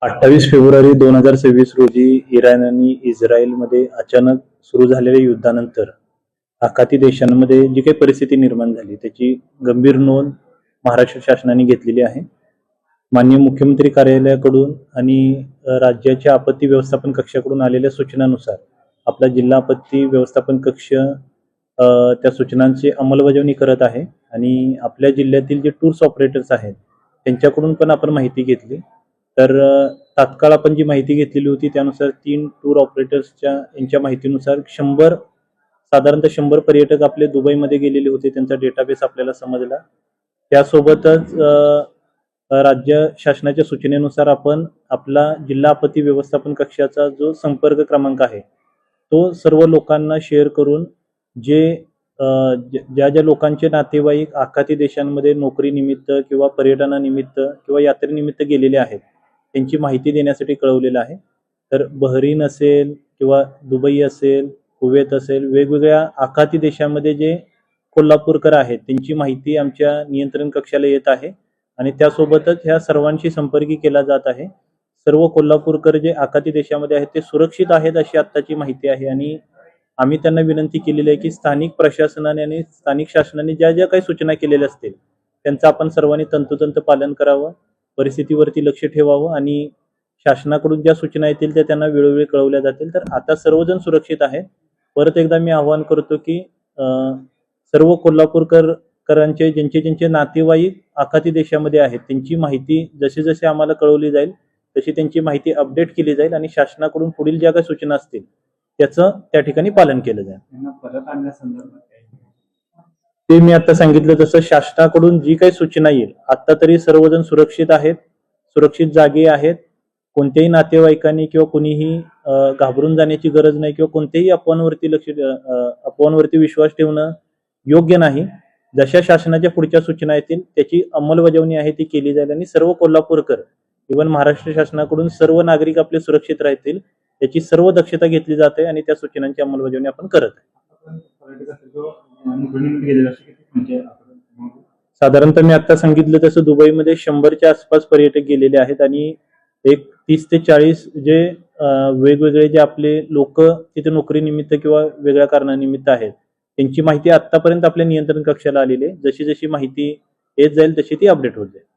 28 February 2026 रोजी Iran आणि इस्रायलमध्ये अचानक सुरू झालेल्या युद्धानंतर आखाती देशांमध्ये जी काही परिस्थिती निर्माण झाली त्याची गंभीर नोंद महाराष्ट्र शासनाने घेतलेली आहे. माननीय मुख्यमंत्री कार्यालयाकडून आणि राज्याच्या आपत्ती व्यवस्थापन कक्षाकडून आलेल्या सूचनानुसार आपला जिल्हा आपत्ती व्यवस्थापन कक्ष त्या सूचनांची अंमलबजावणी करत आहे आणि आपल्या जिल्ह्यातील जे टूर्स ऑपरेटर्स आहेत त्यांच्याकडून पण आपण माहिती घेतली. तर तात्काळ आपण जी माहिती घेतलेली होती त्यानुसार 3 टूर ऑपरेटर्सच्या यांच्या माहितीनुसार साधारणतः 100 पर्यटक आपले दुबईमध्ये गेलेले होते. त्यांचा डेटाबेस आपल्याला समजला. त्यासोबतच राज्य शासनाच्या सूचनेनुसार आपण आपला जिल्हा आपत्ती व्यवस्थापन कक्षाचा जो संपर्क क्रमांक आहे तो सर्व लोकांना शेअर करून ज्या ज्या लोकांचे नातेवाईक आखाती देशांमध्ये नोकरीनिमित्त किंवा पर्यटनानिमित्त किंवा यात्रेनिमित्त गेलेले आहेत त्यांची माहिती देण्यासाठी कळवलेलं आहे. तर बहरीन असेल किंवा दुबई असेल, कुवेत असेल, वेगवेगळ्या आखाती देशामध्ये जे कोल्हापूरकर आहेत त्यांची माहिती आमच्या नियंत्रण कक्षाला येत आहे आणि त्यासोबतच ह्या सर्वांशी संपर्क केला जात आहे. सर्व कोल्हापूरकर जे आखाती देशामध्ये आहेत ते सुरक्षित आहेत अशी आत्ताची माहिती आहे आणि आम्ही त्यांना विनंती केलेली आहे की स्थानिक प्रशासनाने आणि स्थानिक शासनाने ज्या ज्या काही सूचना केलेल्या असतील त्यांचं आपण सर्वांनी तंतोतंत पालन करावं, परिस्थितीवरती लक्ष ठेवावं आणि शासनाकडून ज्या सूचना येतील त्या त्यांना वेळोवेळी कळवल्या जातील. तर आता सर्वजण सुरक्षित आहेत. परत एकदा मी आवाहन करतो की सर्व कोल्हापूरकरांचे ज्यांचे नातेवाईक आखाती देशामध्ये आहेत त्यांची माहिती जशी जशी आम्हाला कळवली जाईल तशी त्यांची माहिती अपडेट केली जाईल आणि शासनाकडून पुढील ज्या काही सूचना असतील त्याचं त्या ठिकाणी पालन केलं जाईल. त्यांना परत आणण्यासंदर्भात ते मी आता सांगितलं तसं शासनाकडून जी काही सूचना येईल आता तरी सर्वजण सुरक्षित आहेत, सुरक्षित जागी आहेत. कोणत्याही नातेवाईकांनी किंवा कुणीही घाबरून जाण्याची गरज नाही किंवा कोणत्याही अफवांवरती विश्वास ठेवणं योग्य नाही. जशा शासनाच्या पुढच्या सूचना येतील त्याची अंमलबजावणी आहे ती केली जाईल आणि सर्व कोल्हापूरकर इव्हन महाराष्ट्र शासनाकडून सर्व नागरिक आपले सुरक्षित राहतील याची सर्व दक्षता घेतली जाते आणि त्या सूचनांची अंमलबजावणी आपण करत आहे. साधारणतः मी आता सांगितलं तसं दुबईमध्ये 100च्या आसपास पर्यटक गेलेले आहेत आणि एक 30 ते 40 जे वेगवेगळे जे आपले लोक तिथे नोकरीनिमित्त किंवा वेगळ्या कारणानिमित्त आहेत त्यांची माहिती आतापर्यंत आपल्या नियंत्रण कक्षाला आलेली आहे. जशी जशी माहिती येत जाईल तशी ती अपडेट होत जाईल.